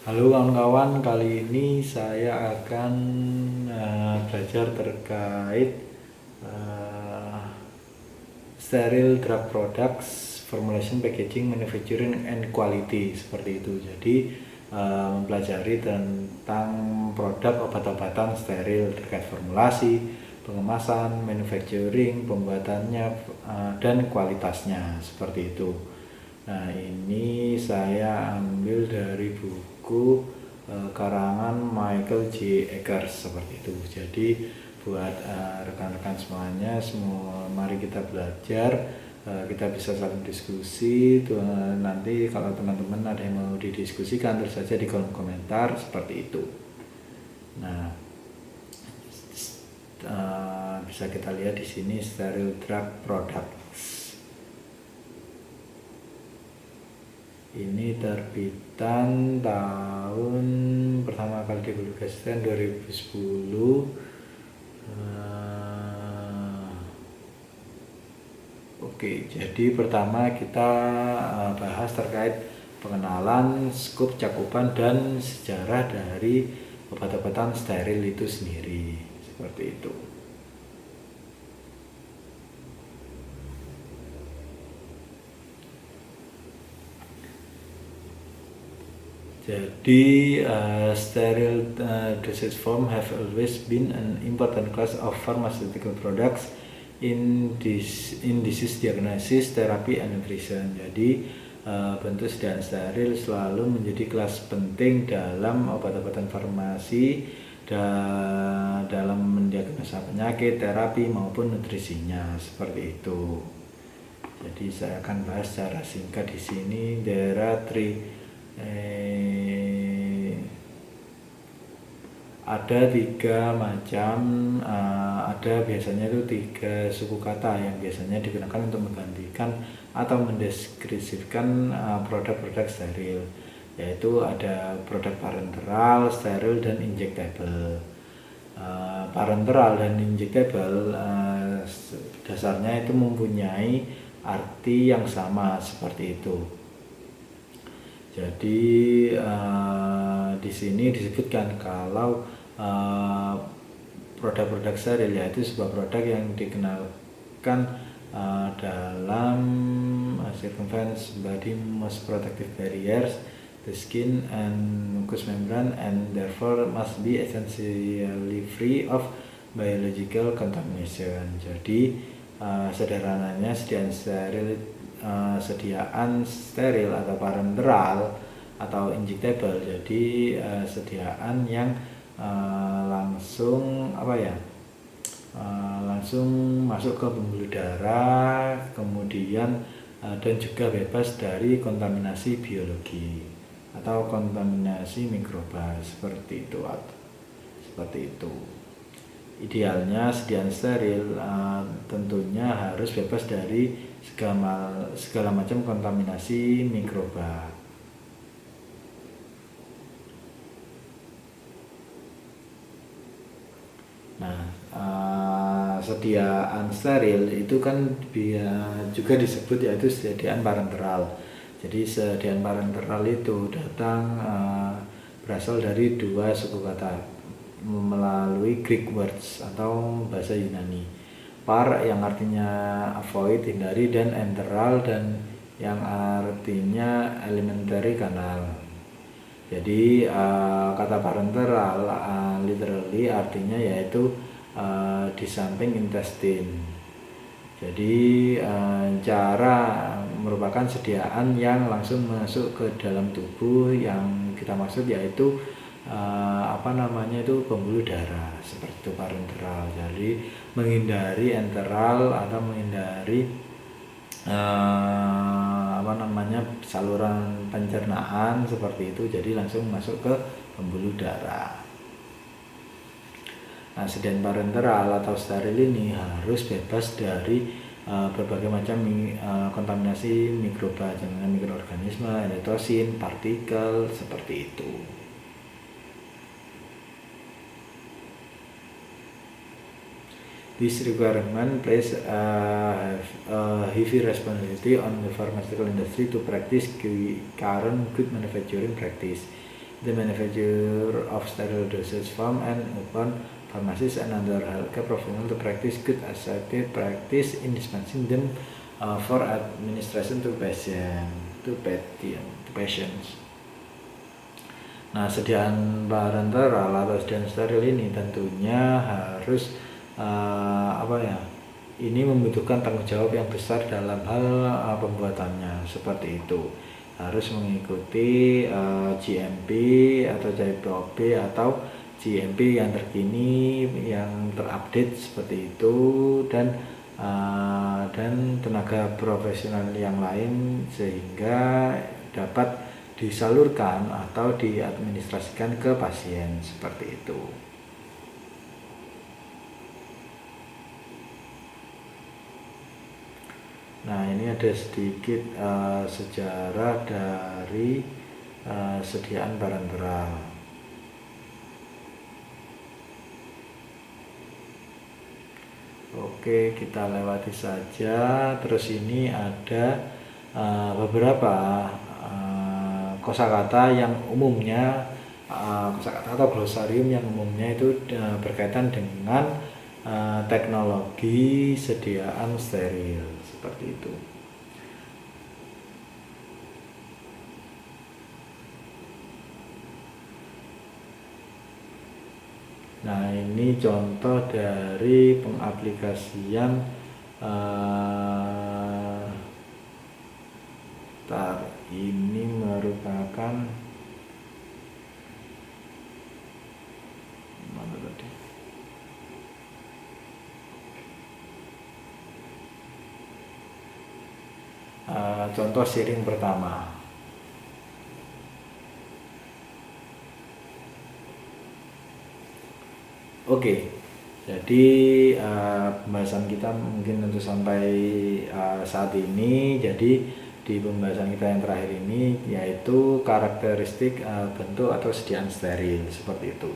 Halo kawan-kawan, kali ini saya akan belajar terkait uh, sterile drug products, formulation, packaging, manufacturing, and quality seperti itu. Jadi mempelajari tentang produk obat-obatan steril terkait formulasi, pengemasan, manufacturing, pembuatannya, dan kualitasnya seperti itu. Nah, ini saya ambil dari buku karangan Michael J. Eggers seperti itu. Jadi buat rekan-rekan semuanya, mari kita belajar, kita bisa saling diskusi. Nanti kalau teman-teman ada yang mau didiskusikan, terus saja di kolom komentar seperti itu. Nah, bisa kita lihat di sini sterile drug products. Ini terbitan tahun pertama kali dipublikasikan 2010. Oke, jadi pertama kita bahas terkait pengenalan, skop, cakupan, dan sejarah dari obat-obatan steril itu sendiri. Seperti itu. Jadi sterile dosage form have always been an important class of pharmaceutical products in disease diagnosis, therapy, and nutrition. Jadi bentuk sediaan steril selalu menjadi kelas penting dalam obat-obatan farmasi, dalam mendiagnosa penyakit, terapi maupun nutrisinya seperti itu. Jadi saya akan bahas secara singkat di sini. There are ada tiga macam, ada biasanya itu tiga suku kata yang biasanya digunakan untuk menggantikan atau mendeskripsikan produk-produk steril, yaitu ada produk parenteral, steril, dan injectable. Parenteral dan injectable dasarnya itu mempunyai arti yang sama seperti itu. Jadi di sini disebutkan kalau produk-produk steril yaitu sebuah produk yang dikenalkan dalam circumference body most protective barriers, the skin and mucous membrane, and therefore must be essentially free of biological contamination. Jadi sederhananya sediaan steril atau parenteral atau injectable, jadi sediaan yang langsung langsung masuk ke pembuluh darah, kemudian dan juga bebas dari kontaminasi biologi atau kontaminasi mikroba seperti itu. Idealnya sediaan steril tentunya harus bebas dari segala macam kontaminasi mikroba. Nah, sediaan steril itu kan juga disebut yaitu sediaan parenteral. Jadi sediaan parenteral itu berasal dari dua suku kata melalui Greek words atau bahasa Yunani. Par yang artinya avoid, hindari, dan enteral dan yang artinya elementary kanal. Jadi kata parenteral literally artinya yaitu di samping intestine. Jadi cara merupakan sediaan yang langsung masuk ke dalam tubuh, yang kita maksud yaitu pembuluh darah seperti itu parenteral. Jadi menghindari enteral atau menghindari saluran pencernaan seperti itu, jadi langsung masuk ke pembuluh darah. Nah, sediaan parenteral atau steril ini harus bebas dari berbagai macam kontaminasi mikroba, dengan mikroorganisme, endotosin, partikel seperti itu. This requirement places a heavy responsibility on the pharmaceutical industry to practice current good manufacturing practice. the manufacture of sterile dosage form, and upon pharmacists and other healthcare professionals to practice good accepted practice in dispensing them for administration to patients. Nah, sediaan parenteral atau sediaan steril ini tentunya harus ini membutuhkan tanggung jawab yang besar dalam hal pembuatannya, seperti itu. Harus mengikuti GMP atau GPOB atau GMP yang terkini, yang terupdate seperti itu, dan tenaga profesional yang lain, sehingga dapat disalurkan atau diadministrasikan ke pasien, seperti itu. Nah, ini ada sedikit sejarah dari sediaan parenteral. Oke, kita lewati saja. Terus ini ada beberapa kosakata yang umumnya, kosakata atau glosarium yang umumnya itu berkaitan dengan teknologi sediaan steril, seperti itu. Nah, ini contoh dari pengaplikasian ini merupakan mana tadi? Contoh sharing pertama. Oke, jadi pembahasan kita mungkin untuk sampai saat ini. Jadi di pembahasan kita yang terakhir ini yaitu karakteristik bentuk atau sediaan steril, seperti itu.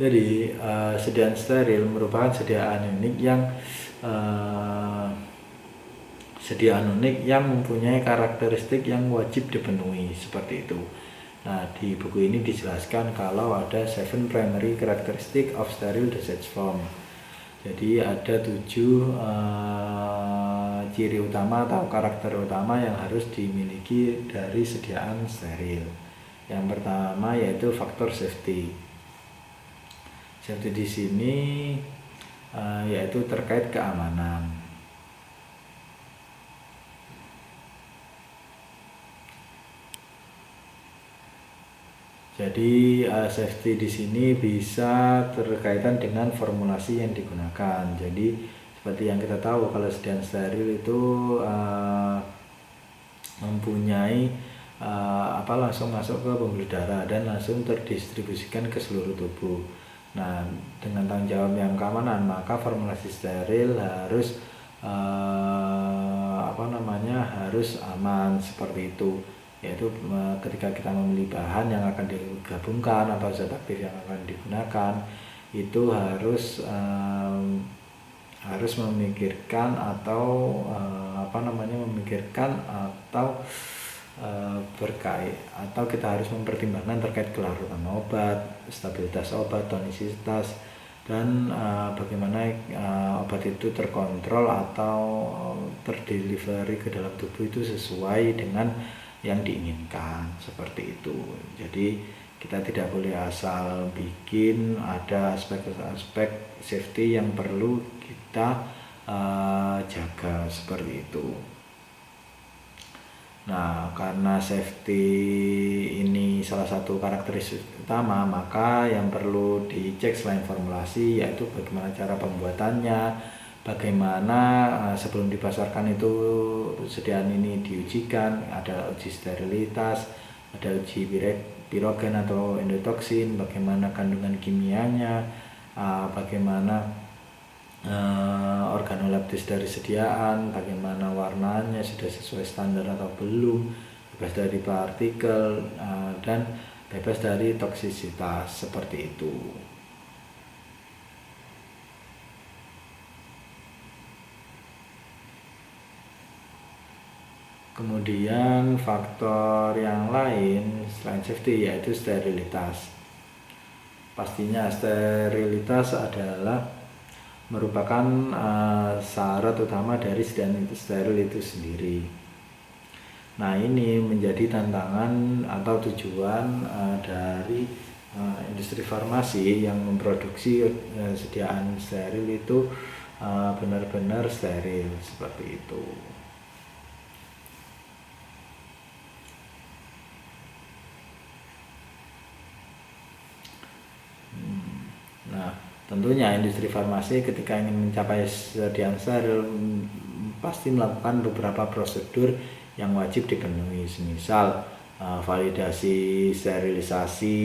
Jadi sediaan steril merupakan sediaan unik yang mempunyai karakteristik yang wajib dipenuhi, seperti itu. Nah, di buku ini dijelaskan kalau ada 7 primary characteristic of sterile dosage form. Jadi ada 7 ciri utama atau karakter utama yang harus dimiliki dari sediaan steril. Yang pertama yaitu faktor safety. Safety di sini yaitu terkait keamanan. Jadi safety di sini bisa terkaitan dengan formulasi yang digunakan. Jadi seperti yang kita tahu kalau sediaan steril itu mempunyai langsung masuk ke pembuluh darah dan langsung terdistribusikan ke seluruh tubuh. Nah, dengan tanggung jawab yang keamanan, maka formulasi steril harus harus aman, seperti itu. Yaitu ketika kita memilih bahan yang akan digabungkan atau zat aktif yang akan digunakan, itu harus memikirkan atau kita harus mempertimbangkan terkait kelaratan obat, stabilitas obat, tonisitas, dan bagaimana obat itu terkontrol atau terdelivery ke dalam tubuh itu sesuai dengan yang diinginkan, seperti itu. Jadi kita tidak boleh asal bikin, ada aspek-aspek safety yang perlu kita jaga, seperti itu. Nah, karena safety ini salah satu karakteristik utama, maka yang perlu dicek selain formulasi yaitu bagaimana cara pembuatannya, bagaimana sebelum dipasarkan itu sediaan ini diujikan, ada uji sterilitas, ada uji pirogen atau endotoksin, bagaimana kandungan kimianya, bagaimana organoleptis dari sediaan, bagaimana warnanya sudah sesuai standar atau belum, bebas dari partikel, dan bebas dari toksisitas, seperti itu. Kemudian faktor yang lain selain safety yaitu sterilitas. Pastinya sterilitas adalah merupakan syarat utama dari steril itu sendiri. Nah, ini menjadi tantangan atau tujuan dari industri farmasi yang memproduksi sediaan steril itu benar-benar steril seperti itu. Nah, tentunya industri farmasi ketika ingin mencapai sediaan steril pasti melakukan beberapa prosedur yang wajib dipenuhi, semisal validasi sterilisasi,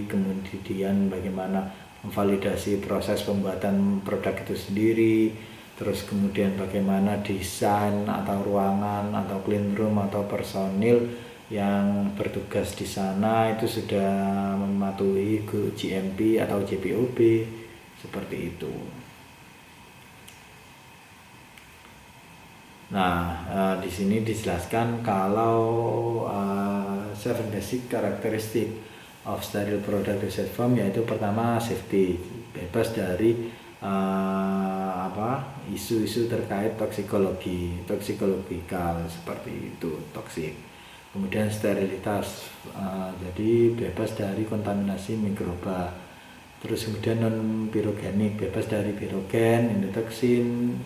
kemudian bagaimana memvalidasi proses pembuatan produk itu sendiri, terus kemudian bagaimana desain atau ruangan atau clean room atau personil yang bertugas di sana itu sudah mematuhi GMP atau JPOB seperti itu. Nah, di sini dijelaskan kalau 7 basic characteristic of sterile product dosage form, yaitu pertama safety, bebas dari isu-isu terkait toksikologikal seperti itu, toksik. Kemudian sterilitas, jadi bebas dari kontaminasi mikroba. Terus kemudian non pirogenik, bebas dari pirogen, endotoksin,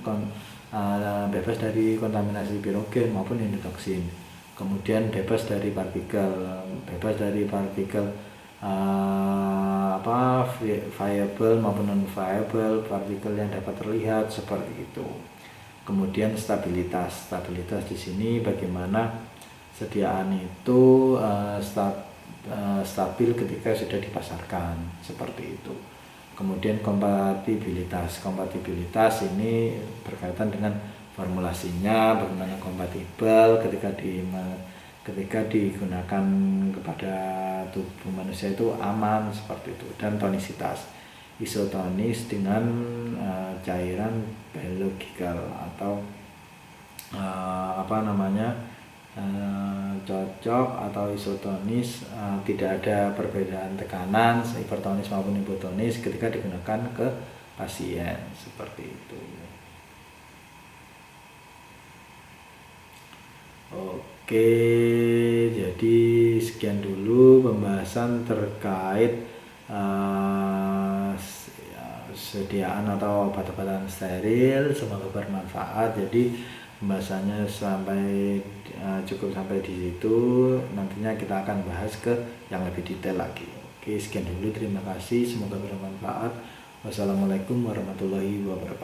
bebas dari kontaminasi pirogen maupun endotoksin. Kemudian bebas dari partikel viable maupun non viable, partikel yang dapat terlihat seperti itu. Kemudian stabilitas di sini bagaimana sediaan itu stabil ketika sudah dipasarkan seperti itu. Kemudian kompatibilitas ini berkaitan dengan formulasinya, bagaimana kompatibel ketika digunakan kepada tubuh manusia itu aman seperti itu. Dan tonisitas, isotonis dengan cairan biologikal atau cocok atau isotonis, tidak ada perbedaan tekanan hipertonis maupun hipotonis ketika digunakan ke pasien seperti itu. Oke, jadi sekian dulu pembahasan terkait sediaan atau obat-obatan steril. Semoga bermanfaat. Jadi pembahasannya cukup sampai di situ. Nantinya kita akan bahas ke yang lebih detail lagi. Oke, sekian dulu, terima kasih, semoga bermanfaat. Wassalamualaikum warahmatullahi wabarakatuh.